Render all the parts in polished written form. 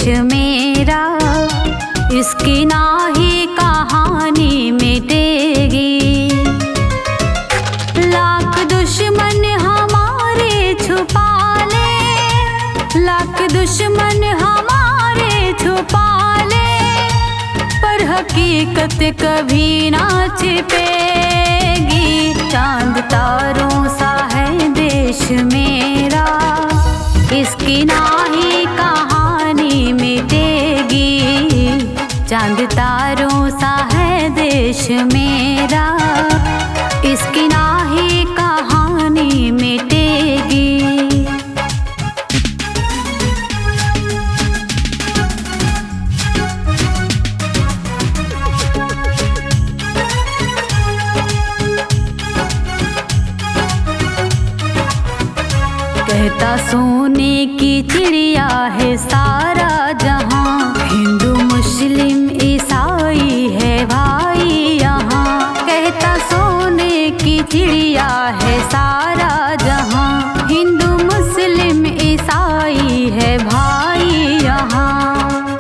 मेरा, इसकी ना ही कहानी मिटेगी। लाख दुश्मन हमारे छुपा ले, लाख दुश्मन हमारे छुपा ले, पर हकीकत कभी ना छिपेगी। चांद तारों सा है देश मेरा, इसकी ना ही कहानी मिटेगी। चांद तारों सा है देश मेरा, इसकी ना ही कहानी मिटेगी। कहता सोने की चिड़िया है सारा जहां, हिंदू मुस्लिम ईसाई है भाई यहाँ। कहता सोने की चिड़िया है सारा जहां, हिंदू मुस्लिम ईसाई है भाई यहाँ।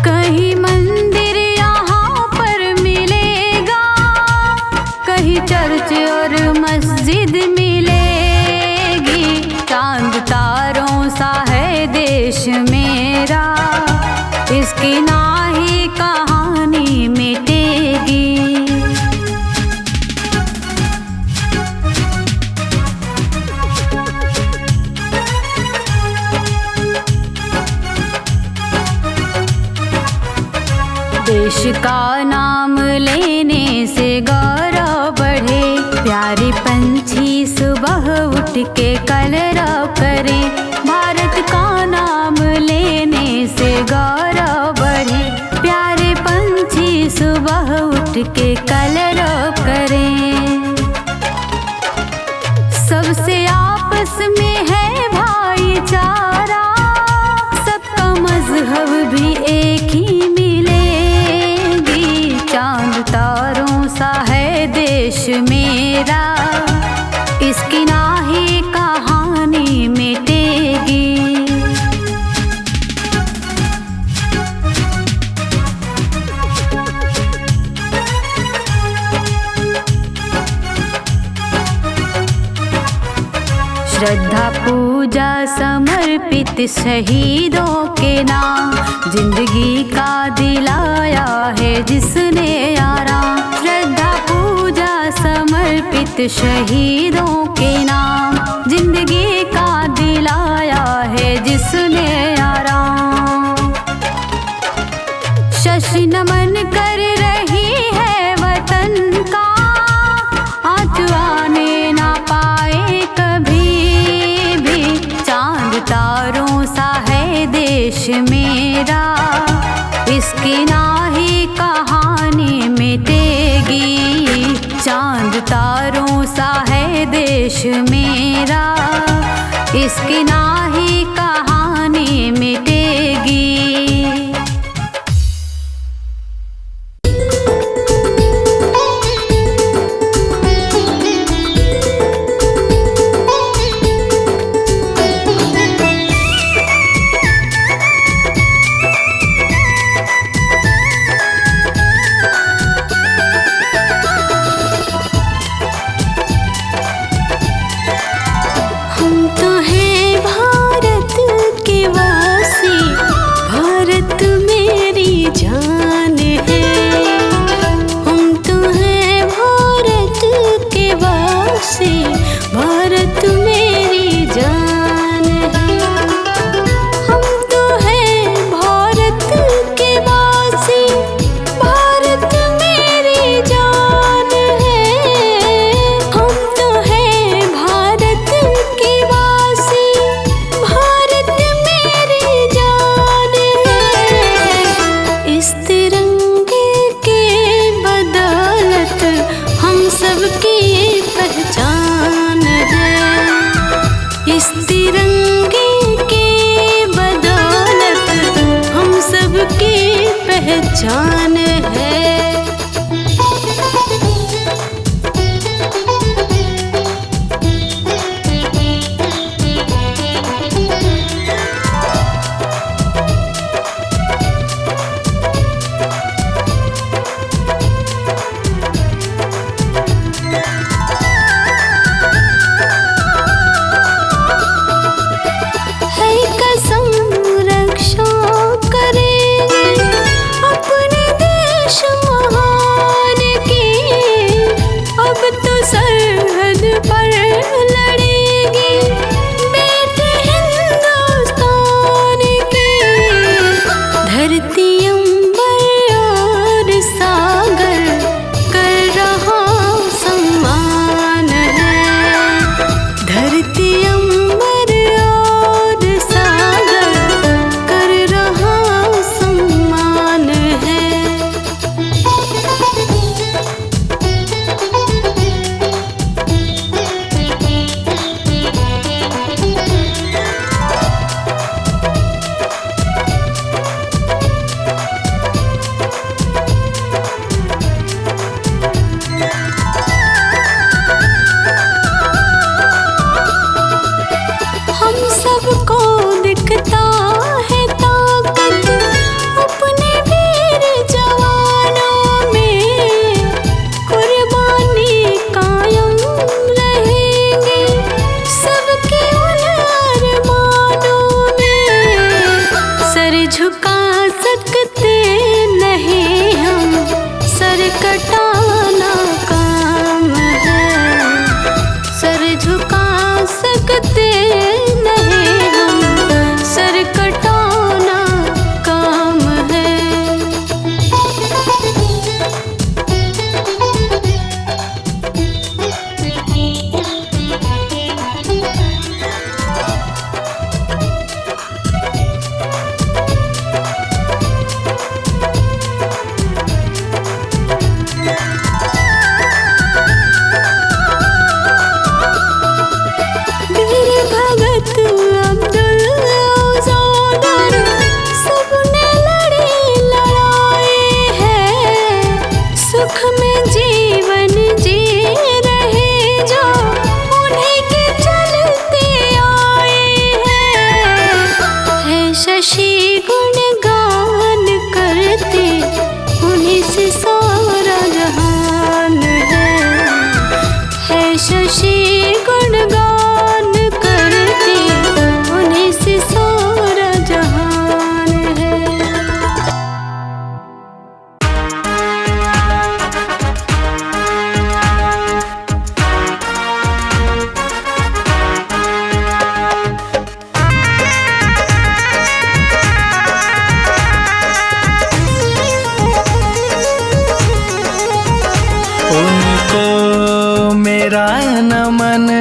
कहीं मंदिर यहाँ पर मिलेगा, कहीं चर्च और मस्जिद मिलेगी। चांद तारों सा है देश मेरा, इसकी ना ही कहानी मिटेगी। देश का नाम लेने से गौरव बढ़े, प्यारे पंछी सुबह उठ के कलरव करें। भारत का नाम लेने से गौरव बढ़े, प्यारे पंछी सुबह उठ के कलरव करें। सबसे आपस में है भाईचारा, सबका मजहब भी एक ही मिलेगी। चांद तारों सा है देश मेरा, इसकी ना ही कहानी मिटेगी। श्रद्धा पूजा समर्पित शहीदों के नाम, जिंदगी का दिलाया है जिसने आराम। श्रद्धा पूजा समर्पित शहीदों के नाम, जिंदगी का दिलाया है जिसने आराम। शशि नमन कर रही है वतन का, आँच आने ना पाए कभी भी। चांद तारों सा है देश मेरा, इसकी ना ही कहानी मिटेगी। चांद तारों सा है देश मेरा, इसकी ना ही कहानी मिटेगी। पहचान है।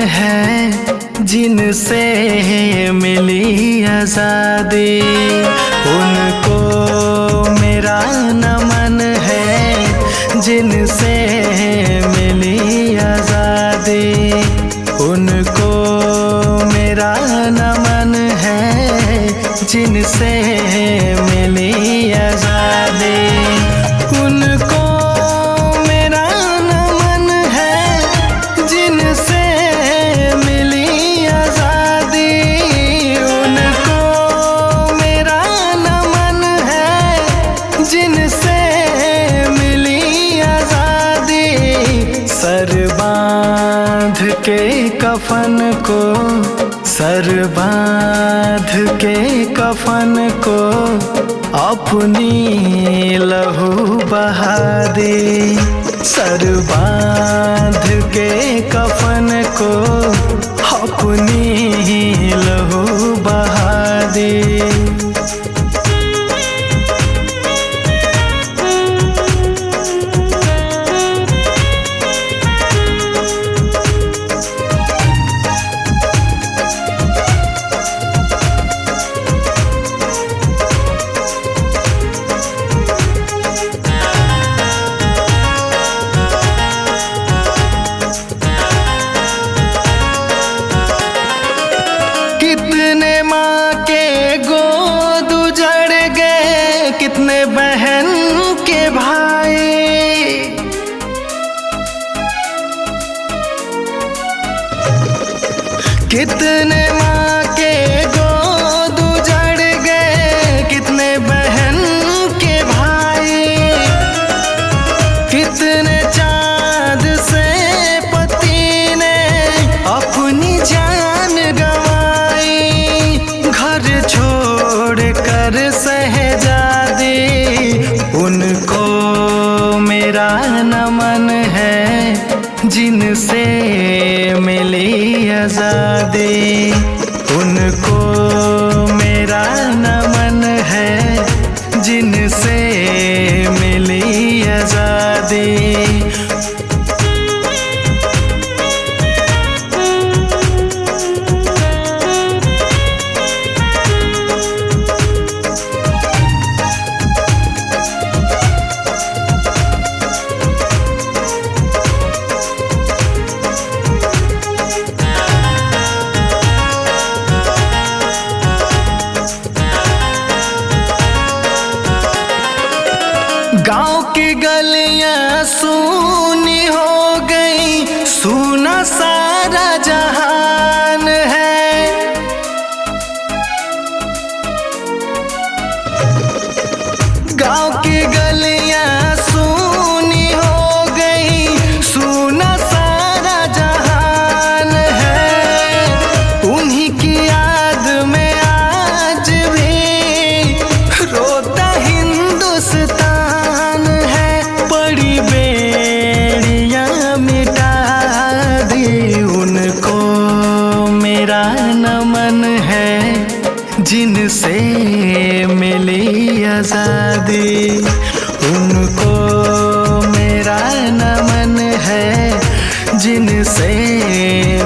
है जिनसे मिली आज़ादी, उनको मेरा नमन है जिनसे मिली आज़ादी, उनको मेरा नमन है जिनसे मिली आज़ादी, उनको मेरा नमन है जिनसे मिली आज़ादी, उनको मेरा नमन है जिनसे मिली आज़ादी। सर बांध के कफन को, सर बांध के कफन को अपनी लहू बहा दी, सर बांध के कफन को अपनी लहू बहा दी। कितने माँ के गोद उजड़ गए, कितने बहन के भाई, कितने माँ के गोद उजड़ गए, कितने बहन के भाई, कितने चाँद से पति ने अपनी जान गंवाई, घर छोड़ कर शहजादी, उनको मेरा नमन है जिनसे मिली आज़ादी, उनको मेरा नमन है जिनसे मिली आज़ादी। गांव की गलियां सूनी हो गई, सूना सारा जहान है, गांव की गलियां सूनी हो गई, सूना सारा जहान है, उन्हीं की याद में आज भी रोता हिंदुस्तान, बड़ी बेड़ियां मिटा दी, उनको मेरा नमन है जिनसे मिली आज़ादी, उनको मेरा नमन है जिनसे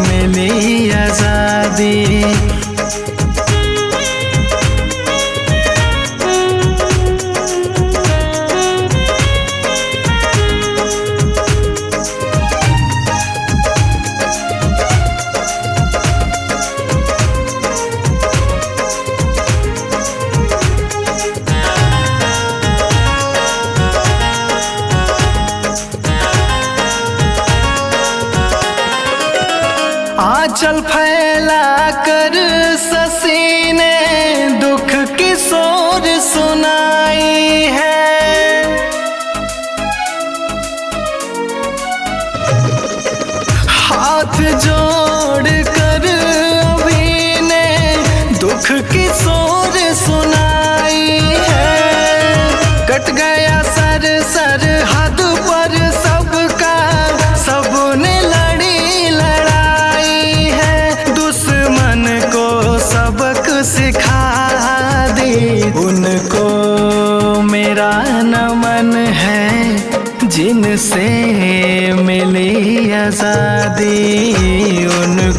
मिली आज़ादी। आंचल फैला कर शशि ने दुख की सोर सुनाई है, हाथ जोड़ कर अभी ने दुख की सोर सुनाई है, कट गया सर सरहद पर सबका, सबने लड़ी लड़ाई है, दुश्मन को सबक सिखा दी, उनको मेरा नमन है जिनसे मिली आज़ादी, उनको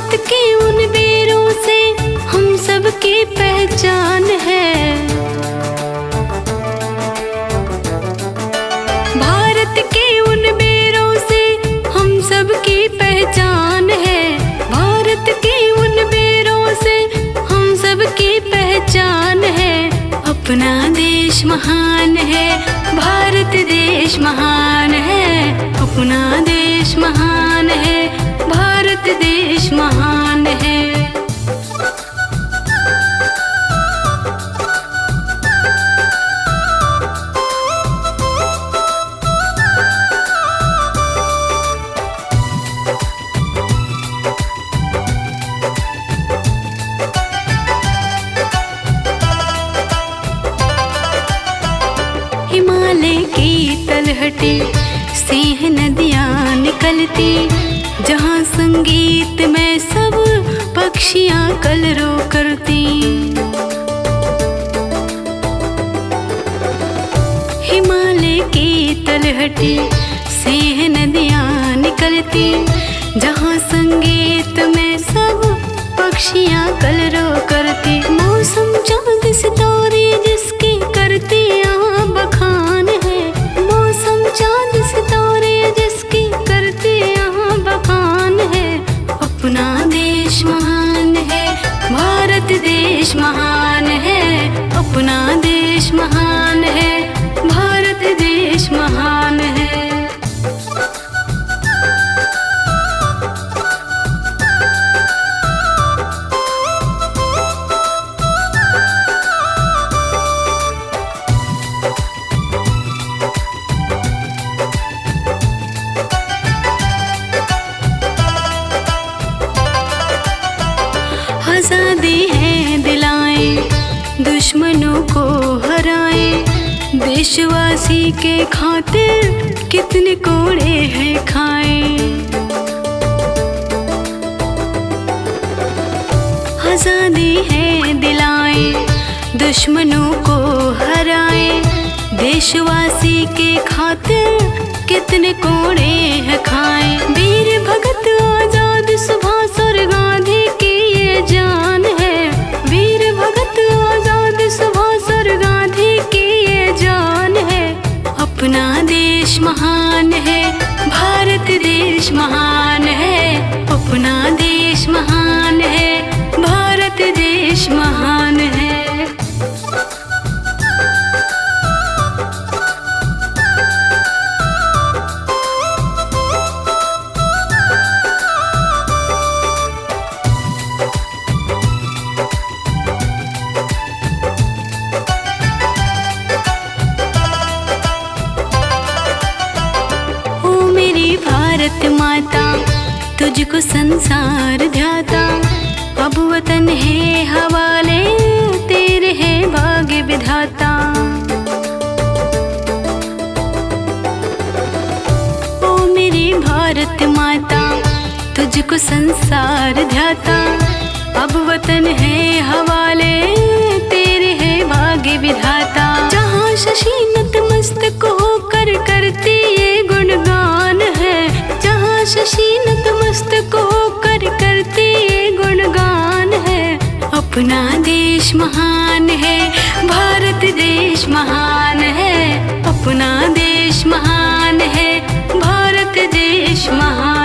भारत के उन वीरों से हम सब की पहचान है। भारत के उन वीरों से हम सब की पहचान है। भारत के उन वीरों से हम सब की पहचान है। अपना देश महान है, भारत देश महान है। अपना देश महान है, भारत देश महान है। हिमालय की तलहटी से है नदियाँ निकलती, जहाँ संगीत में सब पक्षियाँ कलरव करती। हिमालय की तलहटी से है नदियाँ निकलती, जहाँ संगीत में सब पक्षियाँ कलरव करती। मौसम चाँद सितारे जिसकी करती यहाँ बखान है। मौसम चाँद सितारे जिसकी करती यहाँ बखान है। अपना देश महान है, भारत देश महान है। अपना देश महान है, भारत देश महान है। आजादी है दिलाएं, दुश्मनों को हराएं। देशवासी के खातिर कितने कोड़े हैं खाएं। आजादी है दिलाएं, दुश्मनों को हराएं। देशवासी के खातिर कितने कोड़े हैं खाएं। वीर भगत आजाद सुभाष और गांधी की ये जान है। वीर भगत आजाद सुभाष और गांधी की ये जान है। अपना देश महान है, भारत देश महान है। अपना देश महान है, भारत देश महान है। भारत माता तुझको संसार ध्याता, अब वतन है हवाले तेरे है भाग्य विधाता। ओ मेरी भारत माता तुझको संसार ध्याता, अब वतन है हवाले तेरे है भाग्य विधाता। जहाँ शशि नतमस्तक होकर करती ये गुणगान है। जहाँ शशि नतमस्तक होकर करती ये गुणगान है। अपना देश महान है, भारत देश महान है। अपना देश महान है, भारत देश महान